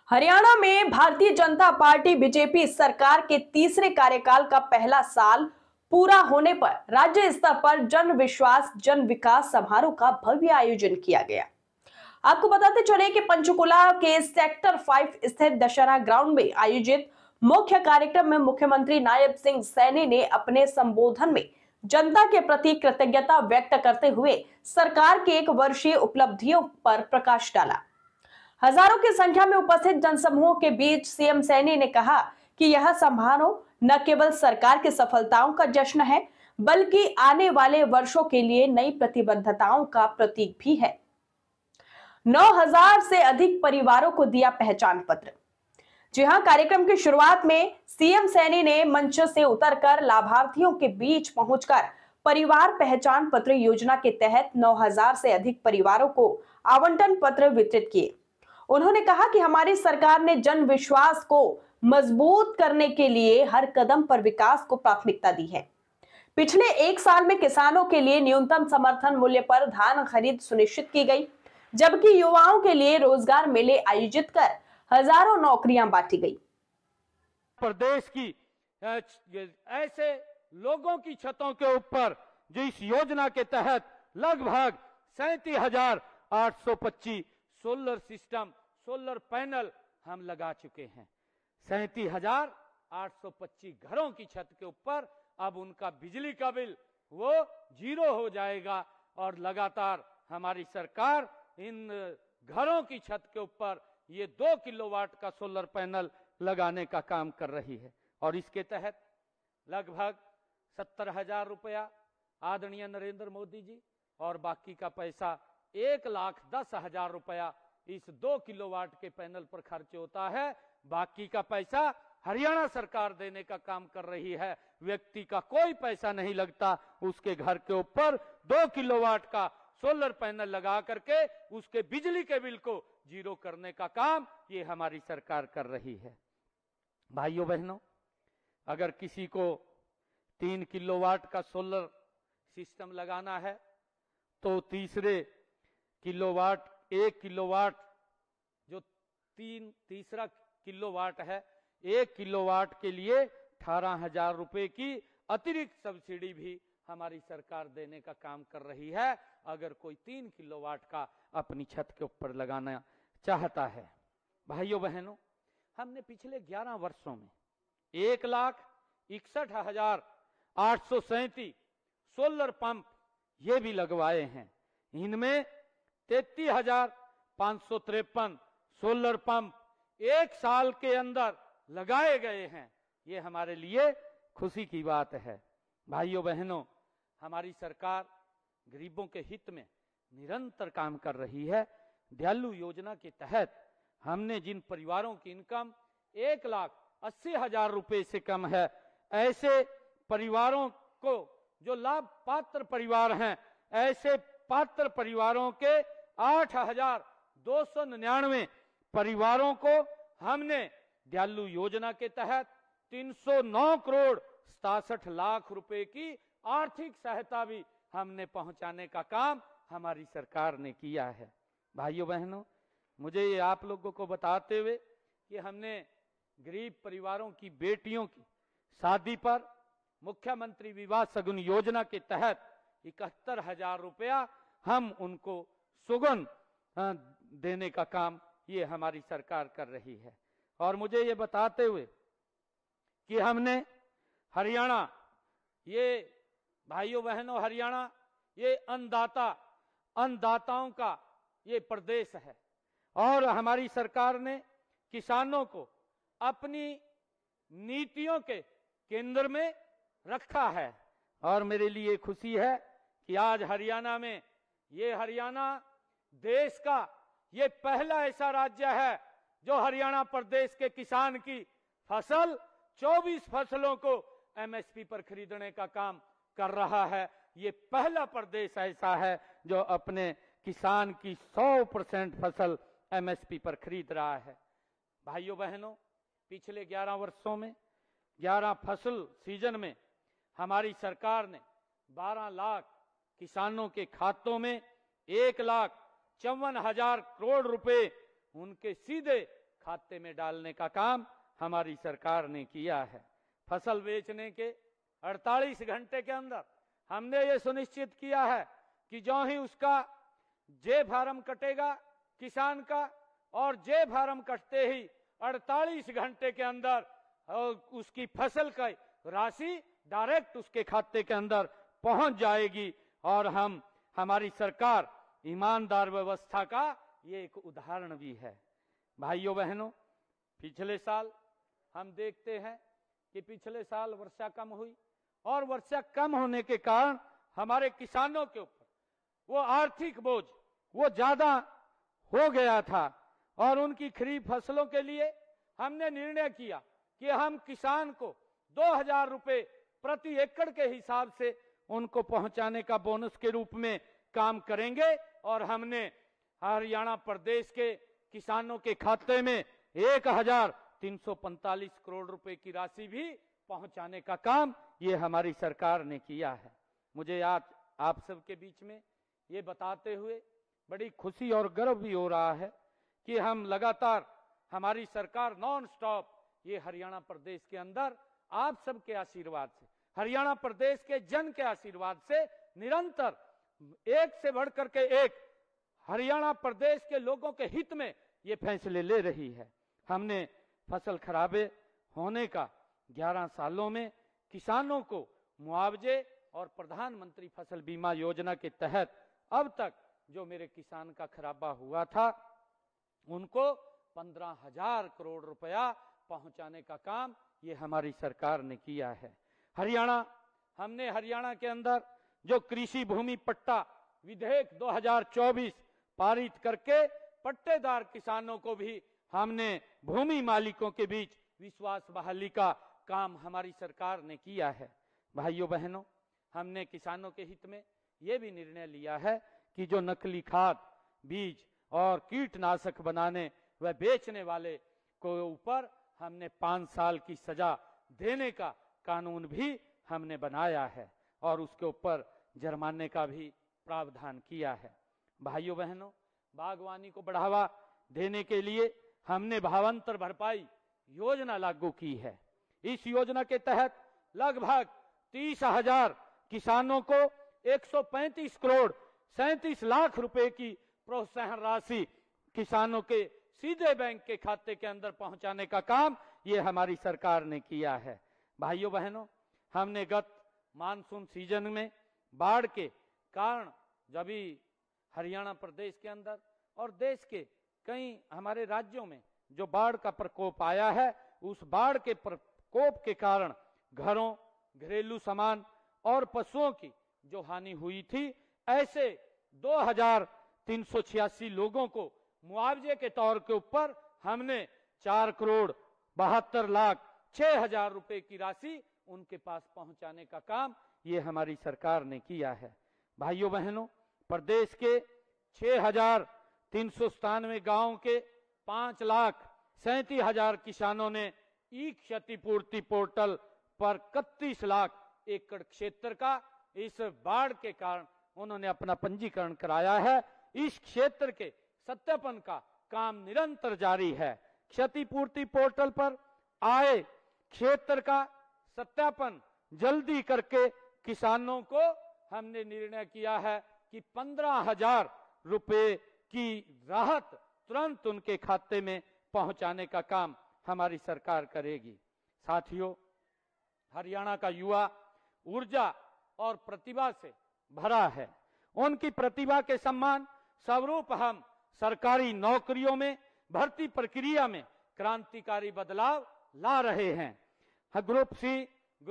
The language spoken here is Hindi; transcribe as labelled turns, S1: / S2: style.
S1: हरियाणा में भारतीय जनता पार्टी बीजेपी सरकार के तीसरे कार्यकाल का पहला साल पूरा होने पर राज्य स्तर पर जन विश्वास जन विकास समारोह का भव्य आयोजन किया गया। आपको बताते चले कि पंचकुला के सेक्टर 5 स्थित दशहरा ग्राउंड में आयोजित मुख्य कार्यक्रम में मुख्यमंत्री नायब सिंह सैनी ने अपने संबोधन में जनता के प्रति कृतज्ञता व्यक्त करते हुए सरकार के 1 वर्षीय उपलब्धियों पर प्रकाश डाला। हजारों की संख्या में उपस्थित जनसमूह के बीच सीएम सैनी ने कहा कि यह समारोह न केवल सरकार की सफलताओं का जश्न है, बल्कि आने वाले वर्षों के लिए नई प्रतिबद्धताओं का प्रतीक भी है। 9,000 से अधिक परिवारों को दिया पहचान पत्र। जी हां, कार्यक्रम की शुरुआत में सीएम सैनी ने मंच से उतरकर लाभार्थियों के बीच पहुंचकर परिवार पहचान पत्र योजना के तहत 9,000 से अधिक परिवारों को आवंटन पत्र वितरित किए। उन्होंने कहा कि हमारी सरकार ने जन विश्वास को मजबूत करने के लिए हर कदम पर विकास को प्राथमिकता दी है। पिछले 1 साल में किसानों के लिए न्यूनतम समर्थन मूल्य पर धान खरीद सुनिश्चित की गई, जबकि युवाओं के लिए रोजगार मेले आयोजित कर हजारों नौकरियां बांटी गई।
S2: प्रदेश की ऐसे लोगों की छतों के ऊपर जो इस योजना के तहत लगभग 37,825 सोलर पैनल हम लगा चुके हैं। 37,825 घरों की छत के ऊपर अब उनका बिजली का बिल वो 0 हो जाएगा और लगातार हमारी सरकार इन घरों की छत के ऊपर ये 2 किलोवाट का सोलर पैनल लगाने का काम कर रही है। और इसके तहत लगभग 70,000 रुपया आदरणीय नरेंद्र मोदी जी और बाकी का पैसा 1,10,000 रुपया इस 2 किलोवाट के पैनल पर खर्च होता है। बाकी का पैसा हरियाणा सरकार देने का काम कर रही है। व्यक्ति का कोई पैसा नहीं लगता, उसके घर के ऊपर 2 किलोवाट का सोलर पैनल लगा करके उसके बिजली के बिल को 0 करने का काम ये हमारी सरकार कर रही है। भाइयों बहनों, अगर किसी को 3 किलोवाट का सोलर सिस्टम लगाना है तो तीसरे किलोवाट 1 किलोवाट जो तीसरा किलोवाट है 1 किलोवाट के लिए 18,000 रुपए की अतिरिक्त सब्सिडी भी हमारी सरकार देने का काम कर रही है, अगर कोई 3 किलोवाट का अपनी छत के ऊपर लगाना चाहता है। भाइयों बहनों, हमने पिछले 11 वर्षों में 1,61,837 सोलर पंप ये भी लगवाए हैं। इनमें 33,553 सोलर पंप 1 साल के अंदर लगाए गए हैं। ये हमारे लिए खुशी की बात है। भाइयों बहनों, हमारी सरकार गरीबों के हित में निरंतर काम कर रही है। दयालु योजना के तहत हमने जिन परिवारों की इनकम 1,80,000 रुपए से कम है, ऐसे परिवारों को जो लाभ पात्र परिवार हैं, ऐसे पात्र परिवारों के 8,299 परिवारों को हमने दयालु योजना के तहत 309 करोड़ 67 लाख रुपए की आर्थिक सहायता भी हमने पहुंचाने का काम हमारी सरकार ने किया है। भाइयों बहनों, मुझे ये आप लोगों को बताते हुए कि हमने गरीब परिवारों की बेटियों की शादी पर मुख्यमंत्री विवाह शगुन योजना के तहत 71,000 रुपया हम उनको सुगन देने का काम ये हमारी सरकार कर रही है। और मुझे ये बताते हुए कि हमने हरियाणा, ये भाइयों बहनों, हरियाणा ये अन्नदाताओं का ये प्रदेश है और हमारी सरकार ने किसानों को अपनी नीतियों के केंद्र में रखा है। और मेरे लिए खुशी है कि आज हरियाणा में, ये हरियाणा देश का ये पहला ऐसा राज्य है जो हरियाणा प्रदेश के किसान की फसल 24 फसलों को एमएसपी पर खरीदने का काम कर रहा है। ये पहला प्रदेश ऐसा है जो अपने किसान की 100% फसल एमएसपी पर खरीद रहा है। भाइयों बहनों, पिछले 11 वर्षों में 11 फसल सीजन में हमारी सरकार ने 12 लाख किसानों के खातों में 1,54,000 करोड़ रुपए उनके सीधे खाते में डालने का काम हमारी सरकार ने किया है। फसल बेचने के 48 घंटे के अंदर हमने ये सुनिश्चित किया है कि जो ही उसका जे फार्म कटेगा किसान का, और जे फार्म कटते ही 48 घंटे के अंदर उसकी फसल की राशि डायरेक्ट उसके खाते के अंदर पहुंच जाएगी। और हमारी सरकार ईमानदार व्यवस्था का ये एक उदाहरण भी है। भाइयों बहनों, पिछले साल हम देखते हैं कि पिछले साल वर्षा कम हुई, और वर्षा कम होने के कारण हमारे किसानों के ऊपर वो आर्थिक बोझ वो ज्यादा हो गया था, और उनकी खरीफ फसलों के लिए हमने निर्णय किया कि हम किसान को 2000 रुपए प्रति एकड़ के हिसाब से उनको पहुंचाने का बोनस के रूप में काम करेंगे। और हमने हरियाणा प्रदेश के किसानों के खाते में 1345 करोड़ रुपए की राशि भी पहुंचाने का काम ये हमारी सरकार ने किया है। मुझे आज आप सबके बीच में ये बताते हुए बड़ी खुशी और गर्व भी हो रहा है कि हम लगातार हमारी सरकार नॉन स्टॉप ये हरियाणा प्रदेश के अंदर आप सबके आशीर्वाद से, हरियाणा प्रदेश के जन के आशीर्वाद से निरंतर एक से बढ़कर के एक हरियाणा प्रदेश के लोगों के हित में ये फैसले ले रही है। हमने फसल खराबे होने का 11 सालों में किसानों को मुआवजे और प्रधानमंत्री फसल बीमा योजना के तहत अब तक जो मेरे किसान का खराबा हुआ था उनको 15,000 करोड़ रुपया पहुंचाने का काम ये हमारी सरकार ने किया है। हमने हरियाणा के अंदर जो कृषि भूमि पट्टा विधेयक 2024 पारित करके पट्टेदार किसानों को भी हमने भूमि मालिकों के बीच विश्वास बहाली का काम हमारी सरकार ने किया है। भाइयों बहनों, हमने किसानों के हित में ये भी निर्णय लिया है कि जो नकली खाद, बीज और कीटनाशक बनाने व बेचने वाले को ऊपर हमने 5 साल की सजा देने का कानून भी हमने बनाया है, और उसके ऊपर जुर्माने का भी प्रावधान किया है। भाइयों बहनों, बागवानी को बढ़ावा देने के लिए हमने भावांतर भरपाई योजना लागू की है। इस योजना के तहत लगभग 30,000 किसानों को 135 करोड़ 37 लाख रुपए की प्रोत्साहन राशि किसानों के सीधे बैंक के खाते के अंदर पहुंचाने का काम ये हमारी सरकार ने किया है। भाइयों बहनों, हमने गत मानसून सीजन में बाढ़ के कारण जब हरियाणा प्रदेश के अंदर और देश के कई हमारे राज्यों में जो बाढ़ का प्रकोप आया है, उस बाढ़ के प्रकोप के कारण घरों, घरेलू सामान और पशुओं की जो हानि हुई थी, ऐसे 2386 लोगों को मुआवजे के तौर के ऊपर हमने 4 करोड़ 72 लाख 6 हजार रुपए की राशि उनके पास पहुंचाने का काम ये हमारी सरकार ने किया है। भाइयों बहनों, प्रदेश के 6,397 गांवों के 5,37,000 किसानों ने ई क्षतिपूर्ति पोर्टल पर 31 लाख एकड़ क्षेत्र का इस बाढ़ के कारण उन्होंने अपना पंजीकरण कराया है। इस क्षेत्र के सत्यापन का काम निरंतर जारी है। क्षतिपूर्ति पोर्टल पर आए क्षेत्र का सत्यापन जल्दी करके किसानों को हमने निर्णय किया है कि 15,000 रुपए की राहत तुरंत उनके खाते में पहुंचाने का काम हमारी सरकार करेगी। साथियों, हरियाणा का युवा ऊर्जा और प्रतिभा से भरा है। उनकी प्रतिभा के सम्मान स्वरूप हम सरकारी नौकरियों में भर्ती प्रक्रिया में क्रांतिकारी बदलाव ला रहे हैं। Group C